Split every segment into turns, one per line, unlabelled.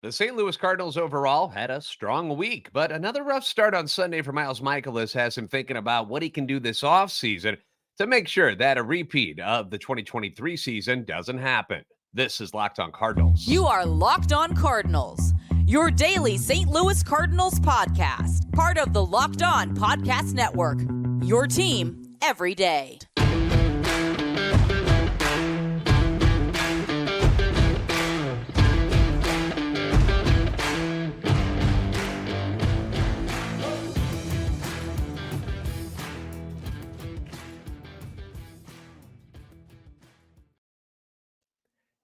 The St. Louis Cardinals overall had a strong week, but another rough start on Sunday for Michaelis has him thinking about what he can do this offseason to make sure that a repeat of the 2023 season doesn't happen. This is Locked On
You
Cardinals.
are Locked On Cardinals, your daily St. Louis Cardinals podcast, part of the Locked On Podcast Network. Your team every day.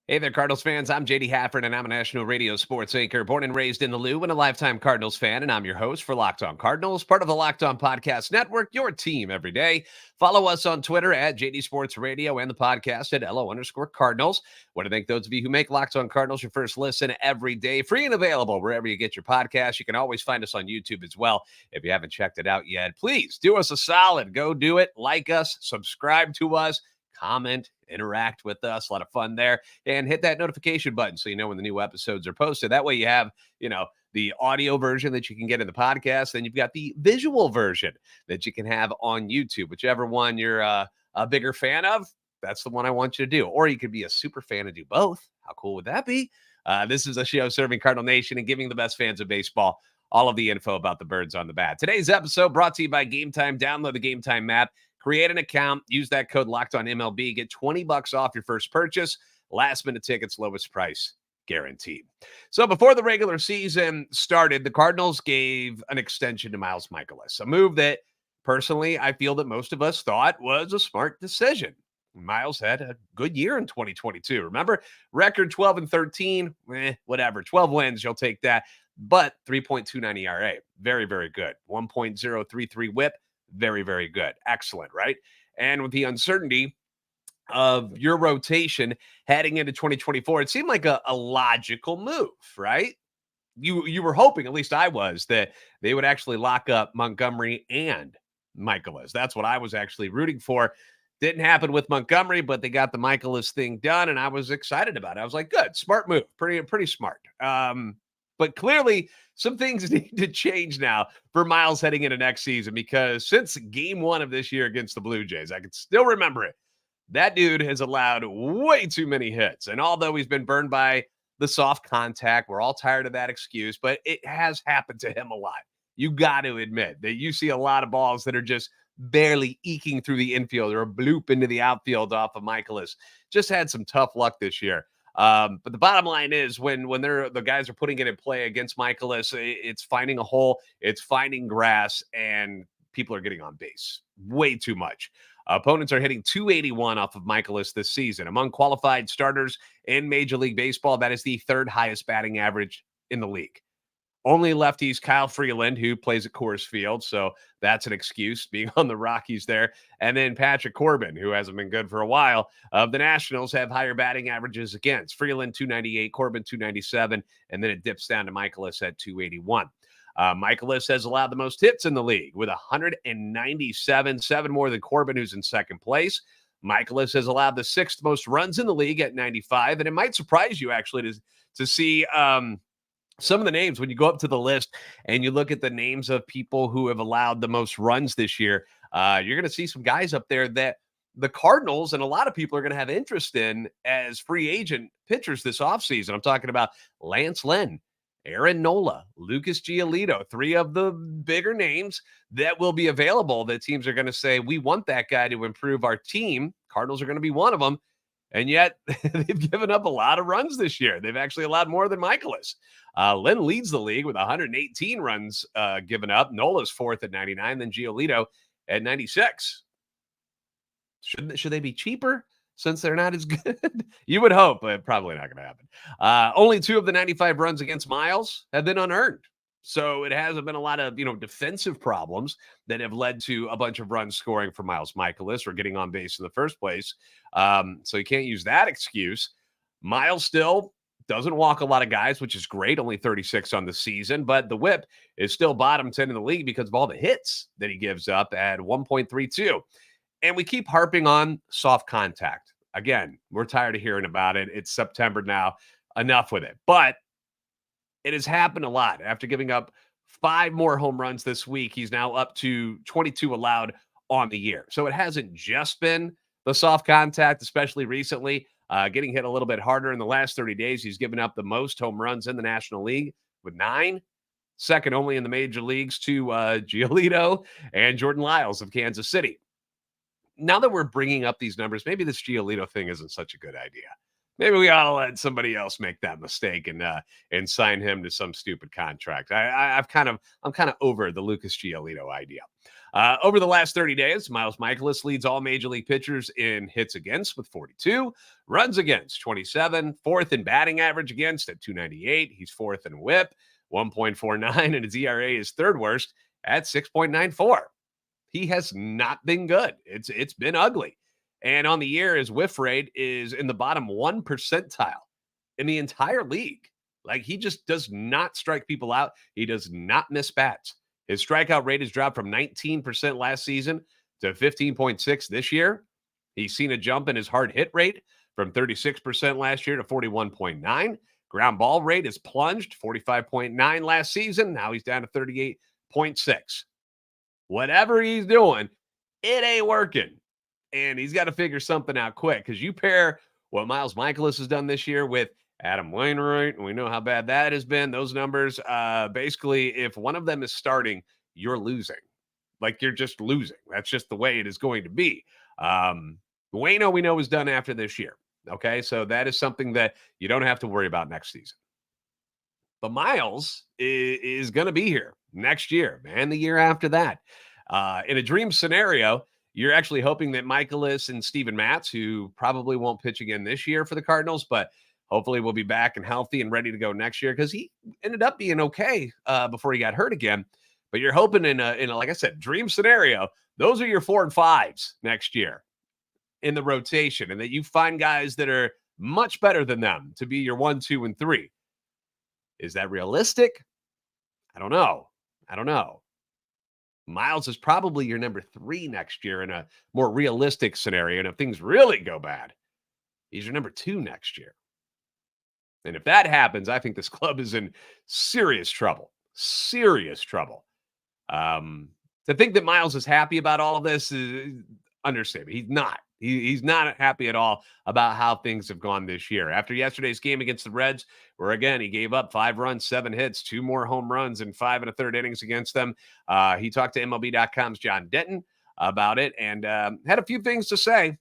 Hey there, Cardinals fans. I'm JD Hafford, and I'm a national radio sports anchor, born and raised in the Lou, and a lifetime Cardinals fan. And I'm your host for Locked On Cardinals, part of the Locked On Podcast Network, your team every day. Follow us on Twitter at JD Sports Radio and the podcast at LO_Cardinals. Want to thank those of you who make Locked On Cardinals your first listen every day, free and available wherever you get your podcasts. You can always find us on YouTube as well. If you haven't checked it out yet, please do us a solid. Go do it. Like us, subscribe to us, comment, interact with us. A lot of fun there. And hit that notification button so you know when the new episodes are posted. That way you have, the audio version that you can get in the podcast. Then you've got the visual version that you can have on YouTube. Whichever one you're a bigger fan of, that's the one I want you to do. Or you could be a super fan and do both. How cool would that be? This is a show serving Cardinal Nation and giving the best fans of baseball all of the info about the birds on the bat. Today's episode brought to you by Gametime. Download the Gametime app. Create an account, use that code Locked On MLB, get $20 off your first purchase. Last minute tickets, lowest price guaranteed. So before the regular season started, the Cardinals gave an extension to Michaelis, a move that personally I feel that most of us thought was a smart decision. Miles had a good year in 2022. Remember, record 12-13, whatever, 12 wins, you'll take that. But 3.29 ERA, very, very good. 1.033 WHIP. Very, very good. Excellent, right? And with the uncertainty of your rotation heading into 2024, it seemed like a logical move, right? You were hoping, at least I was, that they would actually lock up Montgomery and Michaelis. That's what I was actually rooting for. Didn't happen with Montgomery, but they got the Michaelis thing done, and I was excited about it. I was like, good, smart move, pretty smart. But clearly, some things need to change now for Miles heading into next season, because since game one of this year against the Blue Jays, I can still remember it. That dude has allowed way too many hits. And although he's been burned by the soft contact, we're all tired of that excuse, but it has happened to him a lot. You got to admit that you see a lot of balls that are just barely eking through the infield or a bloop into the outfield off of Michaelis. Just had some tough luck this year. But the bottom line is when the guys are putting it in play against Michaelis, it's finding a hole, it's finding grass, and people are getting on base way too much. Opponents are hitting 281 off of Michaelis this season. Among qualified starters in Major League Baseball, that is the third highest batting average in the league. Only lefties, Kyle Freeland, who plays at Coors Field, so that's an excuse, being on the Rockies there. And then Patrick Corbin, who hasn't been good for a while. The Nationals have higher batting averages against. Freeland, 298, Corbin, 297, and then it dips down to Michaelis at 281. Michaelis has allowed the most hits in the league with 197, 7 more than Corbin, who's in second place. Michaelis has allowed the sixth most runs in the league at 95, and it might surprise you, actually, to see some of the names when you go up to the list and you look at the names of people who have allowed the most runs this year. You're going to see some guys up there that the Cardinals and a lot of people are going to have interest in as free agent pitchers this offseason. I'm talking about Lance Lynn, Aaron Nola, Lucas Giolito, 3 of the bigger names that will be available that teams are going to say, we want that guy to improve our team. Cardinals are going to be one of them. And yet they've given up a lot of runs this year. They've actually allowed more than Michaelis. Lynn leads the league with 118 runs given up. Nola's fourth at 99, then Giolito at 96. Should they be cheaper since they're not as good? You would hope, but probably not going to happen. Only 2 of the 95 runs against Miles have been unearned. So it hasn't been a lot of, defensive problems that have led to a bunch of runs scoring for Michaelis or getting on base in the first place. So you can't use that excuse. Miles still doesn't walk a lot of guys, which is great. Only 36 on the season, but the whip is still bottom 10 in the league because of all the hits that he gives up at 1.32. And we keep harping on soft contact. Again, we're tired of hearing about it. It's September now. Enough with it. But It has happened a lot. After giving up 5 more home runs this week, he's now up to 22 allowed on the year. So it hasn't just been the soft contact, especially recently, getting hit a little bit harder in the last 30 days. He's given up the most home runs in the National League with 9, second only in the major leagues to Giolito and Jordan Lyles of Kansas City. Now that we're bringing up these numbers, maybe this Giolito thing isn't such a good idea. Maybe we ought to let somebody else make that mistake and sign him to some stupid contract. I'm kind of over the Lucas Giolito idea. Over the last 30 days, Miles Michaelis leads all major league pitchers in hits against with 42, runs against 27, fourth in batting average against at 298. He's fourth in WHIP, 1.49, and his ERA is third worst at 6.94. He has not been good. It's been ugly. And on the year, his whiff rate is in the bottom 1 percentile in the entire league. Like, he just does not strike people out. He does not miss bats. His strikeout rate has dropped from 19% last season to 15.6 this year. He's seen a jump in his hard hit rate from 36% last year to 41.9. Ground ball rate has plunged 45.9 last season. Now he's down to 38.6. Whatever he's doing, it ain't working. And he's got to figure something out quick, because you pair what Miles Michaelis has done this year with Adam Wainwright, and we know how bad that has been. Those numbers, basically, if one of them is starting, you're losing. Like, you're just losing. That's just the way it is going to be. Waino, we know, is done after this year. Okay, so that is something that you don't have to worry about next season. But Miles is going to be here next year, and the year after that. In a dream scenario, you're actually hoping that Michaelis and Steven Matz, who probably won't pitch again this year for the Cardinals, but hopefully will be back and healthy and ready to go next year, because he ended up being okay before he got hurt again. But you're hoping in a, like I said, dream scenario, those are your 4 and 5s next year in the rotation, and that you find guys that are much better than them to be your 1, 2, and 3. Is that realistic? I don't know. Miles is probably your number 3 next year in a more realistic scenario. And if things really go bad, he's your number 2 next year. And if that happens, I think this club is in serious trouble. Serious trouble. To think that Miles is happy about all of this is understatement. He's not. He's not happy at all about how things have gone this year. After yesterday's game against the Reds, where again he gave up 5 runs, 7 hits, 2 more home runs in 5 1/3 innings against them, he talked to MLB.com's John Denton about it and had a few things to say.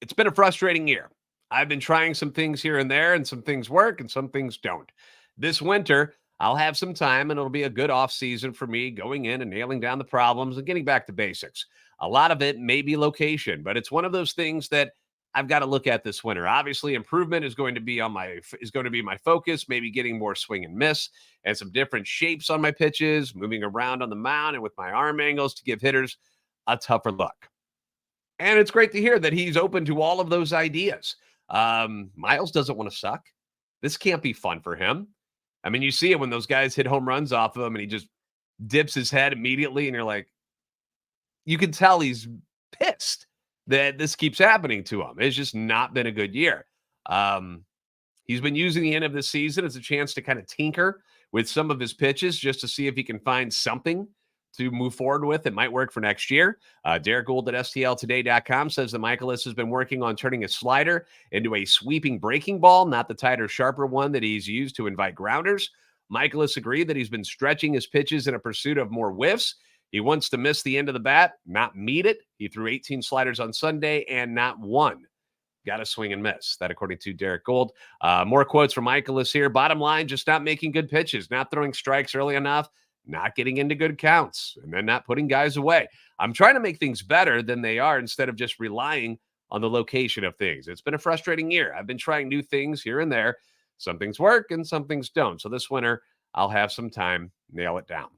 It's been a frustrating year. I've been trying some things here and there, and some things work and some things don't. This winter, I'll have some time, and it'll be a good offseason for me, going in and nailing down the problems and getting back to basics. A lot of it may be location, but it's one of those things that I've got to look at this winter. Obviously, improvement is going to be my focus, maybe getting more swing and miss and some different shapes on my pitches, moving around on the mound and with my arm angles to give hitters a tougher look. And it's great to hear that he's open to all of those ideas. Miles doesn't want to suck. This can't be fun for him. I mean, you see it when those guys hit home runs off of him and he just dips his head immediately, and you're like, you can tell he's pissed that this keeps happening to him. It's just not been a good year. He's been using the end of the season as a chance to kind of tinker with some of his pitches just to see if he can find something to move forward with. It might work for next year. Derek Gould at STLtoday.com says that Michaelis has been working on turning a slider into a sweeping breaking ball, not the tighter, sharper one that he's used to invite grounders. Michaelis agreed that he's been stretching his pitches in a pursuit of more whiffs. He wants to miss the end of the bat, not meet it. He threw 18 sliders on Sunday and not one got a swing and miss. That according to Derek Gould. More quotes from Michaelis here. Bottom line, just not making good pitches, not throwing strikes early enough, not getting into good counts, and then not putting guys away. I'm trying to make things better than they are instead of just relying on the location of things. It's been a frustrating year. I've been trying new things here and there. Some things work and some things don't. So this winter, I'll have some time, nail it down.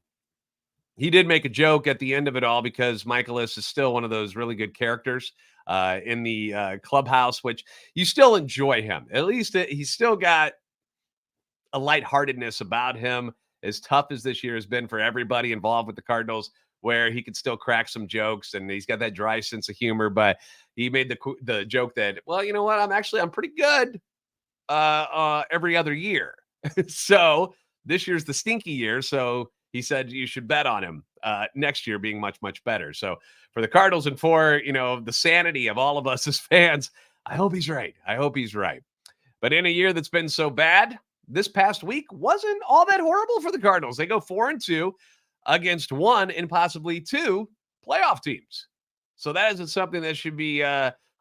He did make a joke at the end of it all, because Michaelis is still one of those really good characters in the clubhouse, which you still enjoy him. At least he's still got a lightheartedness about him, as tough as this year has been for everybody involved with the Cardinals, where he could still crack some jokes, and he's got that dry sense of humor. But he made the joke that, well, you know what? I'm pretty good. every other year. So this year's the stinky year. So he said you should bet on him next year being much, much better. So for the Cardinals and for, the sanity of all of us as fans, I hope he's right. I hope he's right. But in a year that's been so bad, this past week wasn't all that horrible for the Cardinals. They go 4-2 against one and possibly two playoff teams. So that isn't something that should be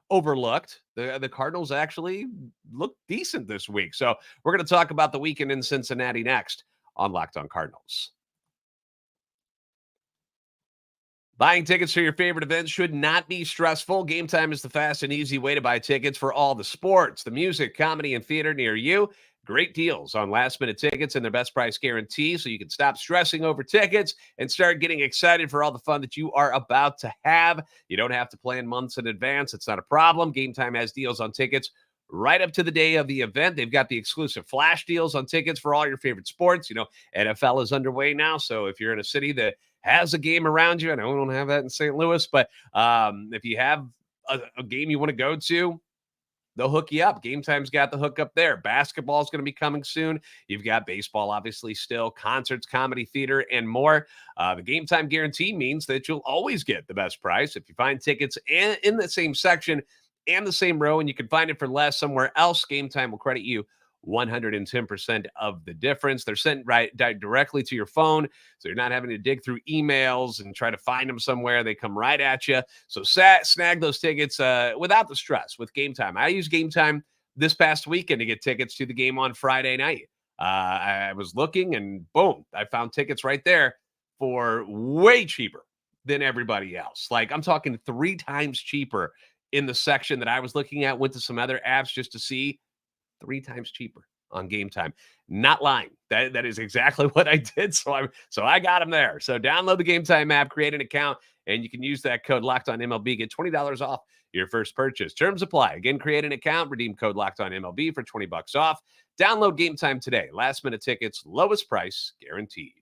overlooked. The Cardinals actually look decent this week. So we're going to talk about the weekend in Cincinnati next on Locked On Cardinals. Buying tickets for your favorite events should not be stressful. Gametime is the fast and easy way to buy tickets for all the sports, the music, comedy, and theater near you. Great deals on last-minute tickets and their best price guarantee, so you can stop stressing over tickets and start getting excited for all the fun that you are about to have. You don't have to plan months in advance. It's not a problem. Gametime has deals on tickets right up to the day of the event. They've got the exclusive flash deals on tickets for all your favorite sports. NFL is underway now, so if you're in a city that has a game around you, I know we don't have that in St. Louis, but if you have a game you want to go to, they'll hook you up. Gametime's got the hook up there. Basketball is going to be coming soon. You've got baseball, obviously, still, concerts, comedy, theater, and more. The Gametime guarantee means that you'll always get the best price. If you find tickets in the same section and the same row, and you can find it for less somewhere else, Gametime will credit you 110% of the difference. They're sent directly to your phone, so you're not having to dig through emails and try to find them somewhere. They come right at you. So snag those tickets without the stress with Gametime. I used Gametime this past weekend to get tickets to the game on Friday night. I was looking, and boom, I found tickets right there for way cheaper than everybody else. Like, I'm talking 3 times cheaper in the section that I was looking at. Went to some other apps just to see. 3 times cheaper on Gametime. Not lying. That is exactly what I did. So I got them there. So download the Gametime app, create an account, and you can use that code LOCKEDONMLB. Get $20 off your first purchase. Terms apply. Again, create an account, redeem code LOCKEDONMLB for $20 off. Download Gametime today. Last minute tickets, lowest price guaranteed.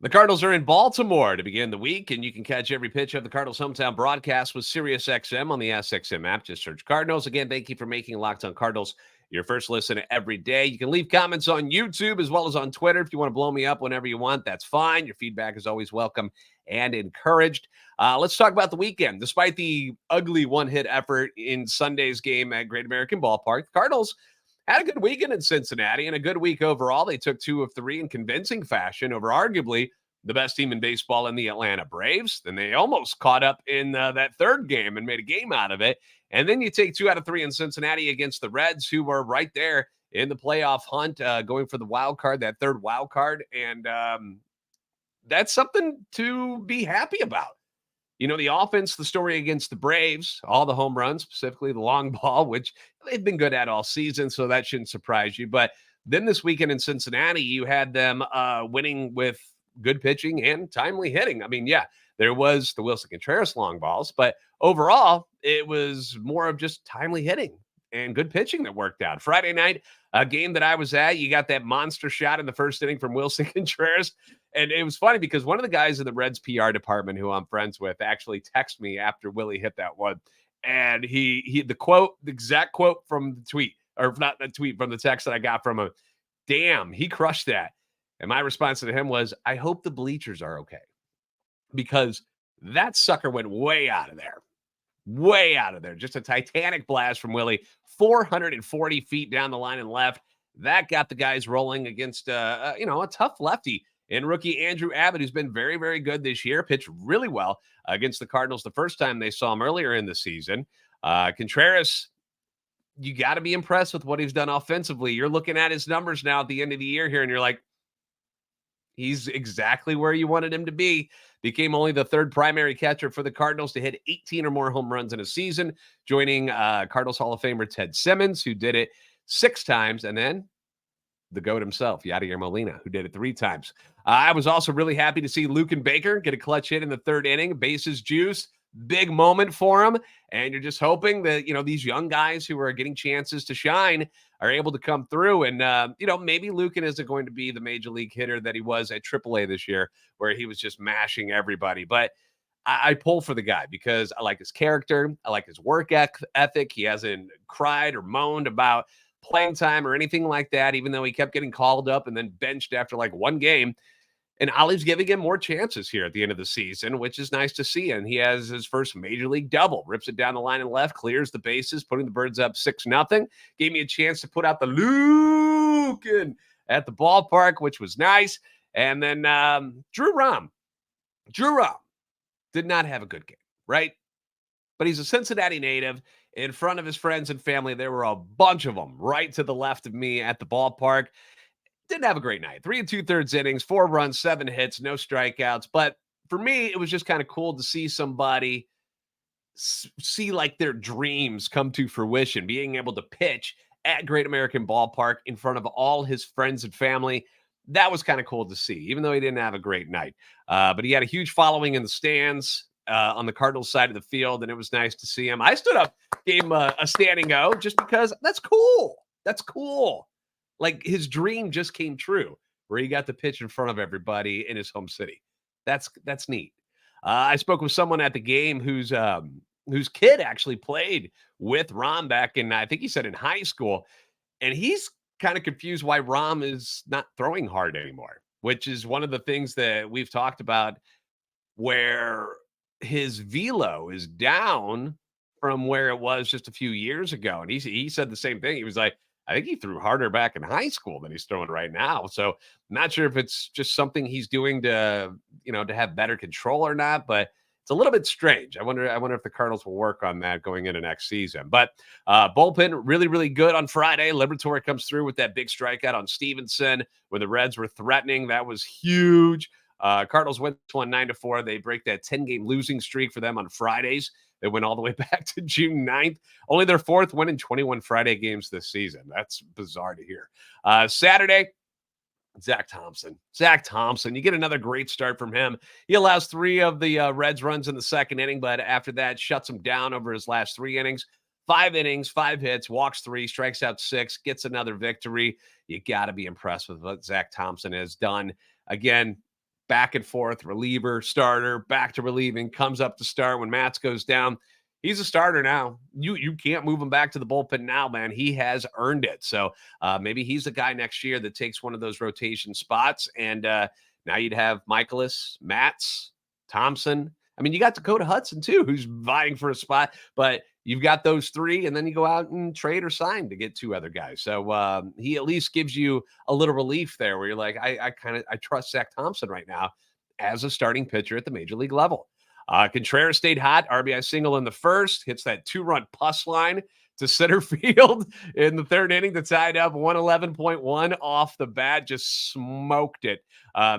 The Cardinals are in Baltimore to begin the week, and you can catch every pitch of the Cardinals' hometown broadcast with SiriusXM on the SXM app. Just search Cardinals. Again, thank you for making Locked On Cardinals your first listen every day. You can leave comments on YouTube as well as on Twitter. If you want to blow me up whenever you want, that's fine. Your feedback is always welcome and encouraged. Let's talk about the weekend. Despite the ugly one-hit effort in Sunday's game at Great American Ballpark, the Cardinals had a good weekend in Cincinnati and a good week overall. They took 2 of 3 in convincing fashion over arguably the best team in baseball in the Atlanta Braves. Then they almost caught up in that third game and made a game out of it. And then you take 2 out of 3 in Cincinnati against the Reds, who were right there in the playoff hunt, going for the wild card, that third wild card. And that's something to be happy about. The offense, the story against the Braves, all the home runs, specifically the long ball, which they've been good at all season, so that shouldn't surprise you. But then this weekend in Cincinnati, you had them winning with good pitching and timely hitting. I mean, yeah, there was the Wilson Contreras long balls, but overall, it was more of just timely hitting and good pitching that worked out. Friday night, a game that I was at, you got that monster shot in the first inning from Wilson Contreras. And it was funny because one of the guys in the Reds PR department who I'm friends with actually texted me after Willie hit that one. And the exact quote from the tweet, or not the tweet, from the text that I got from him, damn, he crushed that. And my response to him was, I hope the bleachers are okay. Because that sucker went way out of there. Way out of there. Just a titanic blast from Willie. 440 feet down the line and left. That got the guys rolling against, a tough lefty in rookie Andrew Abbott, who's been very, very good this year. Pitched really well against the Cardinals the first time they saw him earlier in the season. Contreras, you got to be impressed with what he's done offensively. You're looking at his numbers now at the end of the year here, and you're like, he's exactly where you wanted him to be. Became only the 3rd primary catcher for the Cardinals to hit 18 or more home runs in a season, joining Cardinals Hall of Famer Ted Simmons, who did it 6 times, and then the GOAT himself, Yadier Molina, who did it 3 times. I was also really happy to see Luken Baker get a clutch hit in the 3rd inning, bases juice. Big moment for him. And you're just hoping that, these young guys who are getting chances to shine are able to come through. And, maybe Luken isn't going to be the major league hitter that he was at AAA this year, where he was just mashing everybody. But I pull for the guy because I like his character. I like his work ethic. He hasn't cried or moaned about playing time or anything like that, even though he kept getting called up and then benched after like one game. And Ollie's giving him more chances here at the end of the season, which is nice to see. And he has his first major league double, rips it down the line and left, clears the bases, putting the Birds up 6-0. Gave me a chance to put out the Lukin at the ballpark, which was nice. And then Drew Rom did not have a good game, right? But he's a Cincinnati native. In front of his friends and family, there were a bunch of them right to the left of me at the ballpark. Didn't have a great night. 3 2/3 innings, 4 runs, 7 hits, no strikeouts. But for me, it was just kind of cool to see somebody see like their dreams come to fruition, being able to pitch at Great American Ballpark in front of all his friends and family. That was kind of cool to see, even though he didn't have a great night. But he had a huge following in the stands on the Cardinals side of the field, and it was nice to see him. I stood up, gave him a standing O just because that's cool. That's cool. Like his dream just came true where he got to pitch in front of everybody in his home city. That's neat. I spoke with someone at the game whose kid actually played with Rom back in, I think he said in high school, and he's kind of confused why Rom is not throwing hard anymore, which is one of the things that we've talked about where his velo is down from where it was just a few years ago. And he said the same thing. He was like, I think he threw harder back in high school than he's throwing right now. So not sure if it's just something he's doing to, to have better control or not, but it's a little bit strange. I wonder if the Cardinals will work on that going into next season. But bullpen really, really good on Friday. Liberatore comes through with that big strikeout on Stevenson when the Reds were threatening. That was huge. Cardinals went 9-4. They break that 10-game losing streak for them on Fridays. They went all the way back to June 9th. Only their 4th win in 21 Friday games this season. That's bizarre to hear. Saturday, Zach Thompson. You get another great start from him. He allows 3 of the Reds runs in the second inning, but after that, shuts them down over his last 3 innings. 5 innings, 5 hits, walks 3, strikes out 6, gets another victory. You got to be impressed with what Zach Thompson has done. Again, back and forth, reliever, starter, back to relieving, comes up to start when Matz goes down. He's a starter now. You can't move him back to the bullpen now, man. He has earned it. So maybe he's the guy next year that takes one of those rotation spots. And now you'd have Michaelis, Matz, Thompson. I mean, you got Dakota Hudson too, who's vying for a spot. But you've got those 3, and then you go out and trade or sign to get 2 other guys. So he at least gives you a little relief there where you're like, I trust Zach Thompson right now as a starting pitcher at the major league level. Contreras stayed hot, RBI single in the first, hits that 2-run puss line to center field in the 3rd inning to tie it up 111.1 off the bat, just smoked it.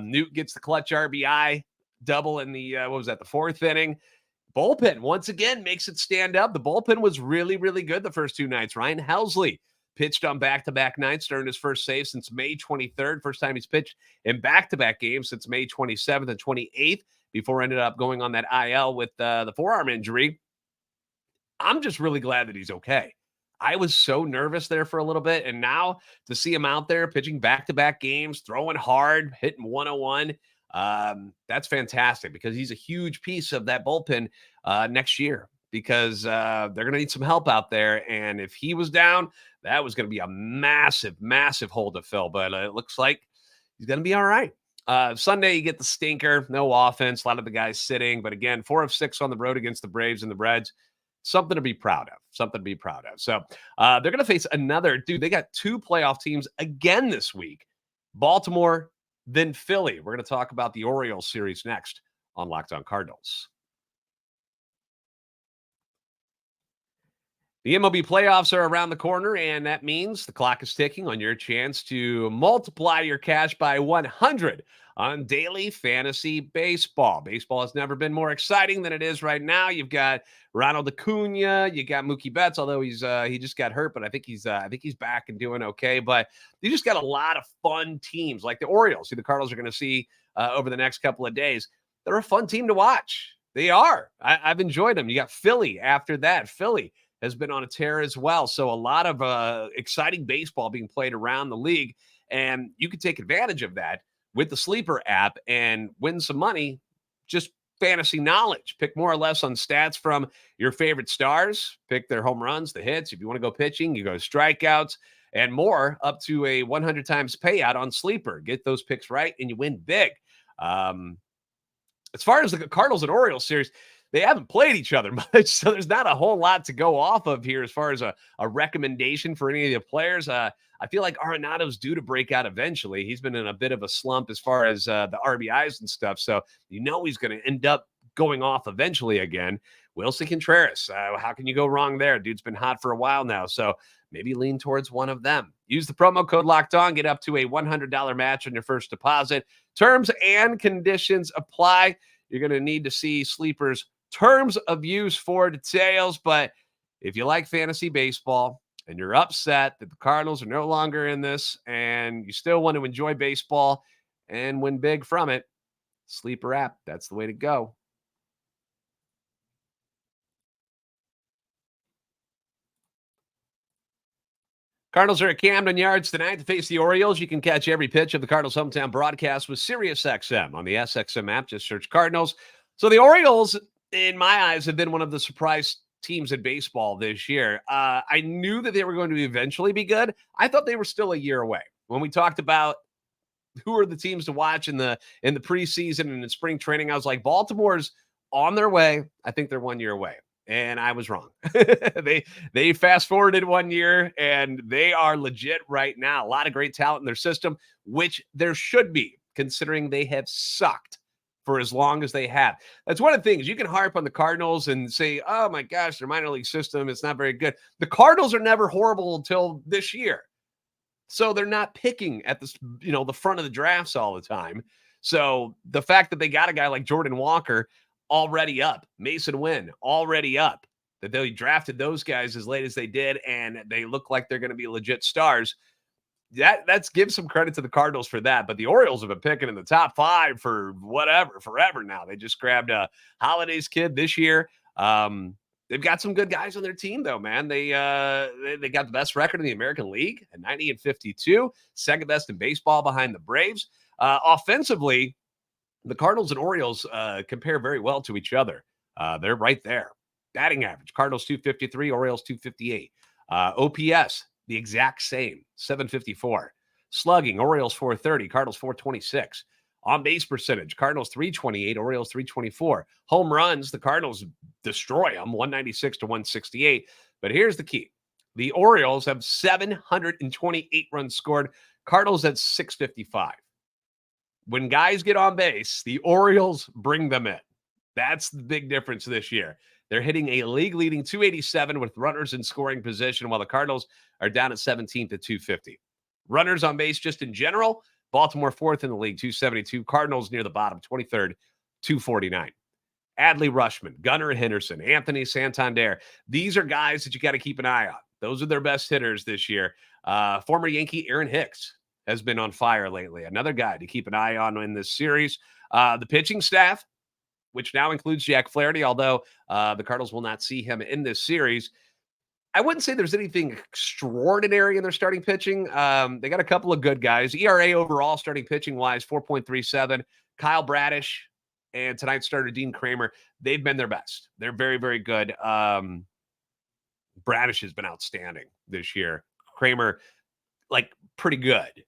Newt gets the clutch RBI double in the, the 4th inning. Bullpen, once again, makes it stand up. The bullpen was really, really good the first 2 nights. Ryan Helsley pitched on back-to-back nights, earned his first save since May 23rd. First time he's pitched in back-to-back games since May 27th and 28th, before ended up going on that IL with the forearm injury. I'm just really glad that he's okay. I was so nervous there for a little bit, and now to see him out there pitching back-to-back games, throwing hard, hitting 101, that's fantastic because he's a huge piece of that bullpen next year because they're going to need some help out there. And if he was down, that was going to be a massive, massive hole to fill. But it looks like he's going to be all right. Sunday, you get the stinker, no offense, a lot of the guys sitting. But again, 4 of 6 on the road against the Braves and the Reds. Something to be proud of. So they're going to face another, they got 2 playoff teams again this week. Baltimore, then Philly. We're going to talk about the Orioles series next on Locked On Cardinals. The MLB playoffs are around the corner, and that means the clock is ticking on your chance to multiply your cash by 100 on daily fantasy baseball. Baseball has never been more exciting than it is right now. You've got Ronald Acuna, you got Mookie Betts, although he just got hurt, but I think he's back and doing okay. But you just got a lot of fun teams like the Orioles, who the Cardinals are going to see over the next couple of days. They're a fun team to watch. They are. I've enjoyed them. You got Philly after that. Philly has been on a tear as well. So a lot of exciting baseball being played around the league, and you can take advantage of that with the Sleeper app and win some money just fantasy knowledge. Pick more or less on stats from your favorite stars. Pick their home runs, the hits. If you want to go pitching, you go strikeouts and more, up to a 100 times payout on Sleeper. Get those picks right and you win big. As far as the Cardinals and Orioles series, they haven't played each other much, so there's not a whole lot to go off of here as far as a recommendation for any of the players. I feel like Arenado's due to break out eventually. He's been in a bit of a slump as far as the RBIs and stuff, so he's going to end up going off eventually again. Wilson Contreras, how can you go wrong there? Dude's been hot for a while now, so maybe lean towards one of them. Use the promo code Locked On, get up to a $100 match on your first deposit. Terms and conditions apply. You're going to need to see Sleeper's terms of use for details. But if you like fantasy baseball and you're upset that the Cardinals are no longer in this and you still want to enjoy baseball and win big from it, Sleeper app, that's the way to go. Cardinals are at Camden Yards tonight to face the Orioles. You can catch every pitch of the Cardinals' hometown broadcast with SiriusXM on the SXM app. Just search Cardinals. So the Orioles, in my eyes, have been one of the surprise teams in baseball this year. I knew that they were going to eventually be good. I thought they were still a year away. When we talked about who are the teams to watch in the preseason and in spring training, I was like, Baltimore's on their way. I think they're 1 year away. And I was wrong. They fast forwarded 1 year and they are legit right now. A lot of great talent in their system, which there should be, considering they have sucked for as long as they have. That's one of the things. You can harp on the Cardinals and say, oh my gosh, their minor league system is not very good. The Cardinals are never horrible until this year. So they're not picking at this, the front of the drafts all the time. So the fact that they got a guy like Jordan Walker already up, Mason Wynn already up, that they drafted those guys as late as they did, and they look like they're going to be legit stars. That's give some credit to the Cardinals for that. But the Orioles have been picking in the top 5 for forever now. They just grabbed a Holiday's kid this year. They've got some good guys on their team, though, man. They got the best record in the American League at 90-52, second best in baseball behind the Braves. Offensively, the Cardinals and Orioles compare very well to each other. They're right there. Batting average, Cardinals 253, Orioles 258. OPS, the exact same, 754. Slugging, Orioles 430, Cardinals 426. On-base percentage, Cardinals 328, Orioles 324. Home runs, the Cardinals destroy them, 196 to 168. But here's the key. The Orioles have 728 runs scored. Cardinals at 655. When guys get on base, the Orioles bring them in. That's the big difference this year. They're hitting a league-leading 287 with runners in scoring position, while the Cardinals are down at 17th at 250. Runners on base just in general, Baltimore 4th in the league, 272. Cardinals near the bottom, 23rd, 249. Adley Rutschman, Gunnar Henderson, Anthony Santander. These are guys that you got to keep an eye on. Those are their best hitters this year. Former Yankee Aaron Hicks has been on fire lately. Another guy to keep an eye on in this series. The pitching staff, which now includes Jack Flaherty, although the Cardinals will not see him in this series. I wouldn't say there's anything extraordinary in their starting pitching. They got a couple of good guys. ERA overall, starting pitching-wise, 4.37. Kyle Bradish and tonight's starter Dean Kramer, they've been their best. They're very, very good. Bradish has been outstanding this year. Kramer, pretty good.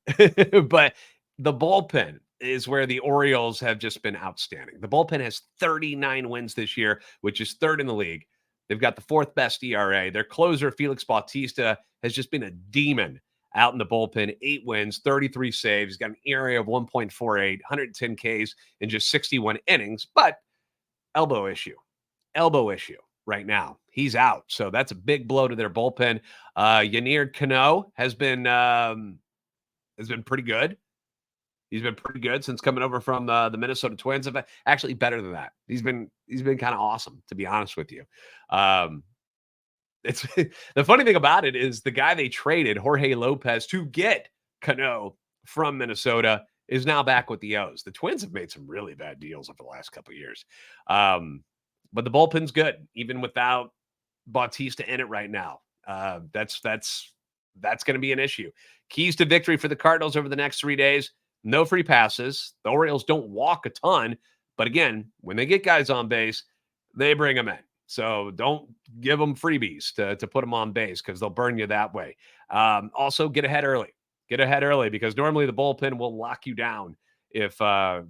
But the bullpen is where the Orioles have just been outstanding. The bullpen has 39 wins this year, which is 3rd in the league. They've got the 4th best ERA. Their closer, Felix Bautista, has just been a demon out in the bullpen. 8 wins, 33 saves. He's got an ERA of 1.48, 110 Ks in just 61 innings. But elbow issue right now. He's out. So that's a big blow to their bullpen. Yennier Cano has been pretty good. He's been pretty good since coming over from the Minnesota Twins. Actually, better than that. He's been kind of awesome, to be honest with you. It's the funny thing about it is the guy they traded, Jorge Lopez, to get Cano from Minnesota is now back with the O's. The Twins have made some really bad deals over the last couple of years. But the bullpen's good, even without Bautista in it right now. That's going to be an issue. Keys to victory for the Cardinals over the next 3 days. No free passes. The Orioles don't walk a ton, But again, when they get guys on base, they bring them in. So don't give them freebies to put them on base because they'll burn you that way. Also, get ahead early. Get ahead early because normally the bullpen will lock you down if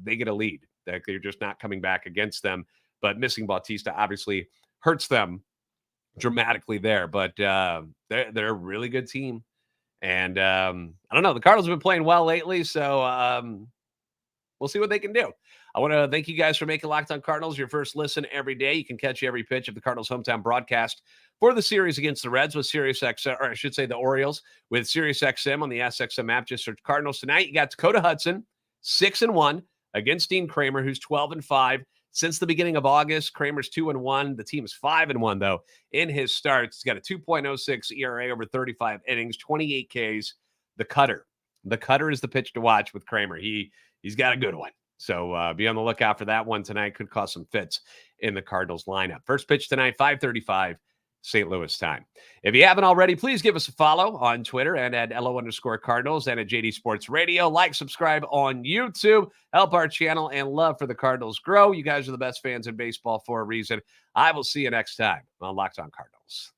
they get a lead. That you're just not coming back against them. But missing Bautista obviously hurts them dramatically there. But they're a really good team. And I don't know. The Cardinals have been playing well lately, so we'll see what they can do. I want to thank you guys for making Locked On Cardinals your first listen every day. You can catch every pitch of the Cardinals' hometown broadcast for the series against the Reds with SiriusXM, or I should say the Orioles, with SiriusXM on the SXM app. Just search Cardinals tonight. You got Dakota Hudson, 6-1 against Dean Kramer, who's 12-5 since the beginning of August. Kramer's 2-1. The team is 5-1 though in his starts. He's got a 2.06 ERA over 35 innings, 28 Ks. The cutter is the pitch to watch with Kramer. He's got a good one. So be on the lookout for that one tonight. Could cause some fits in the Cardinals lineup. First pitch tonight, 5:35 St. Louis time. If you haven't already, please give us a follow on Twitter and at LO_Cardinals and at JD Sports Radio. Like, subscribe on YouTube. Help our channel and love for the Cardinals grow. You guys are the best fans in baseball for a reason. I will see you next time on Locked On Cardinals.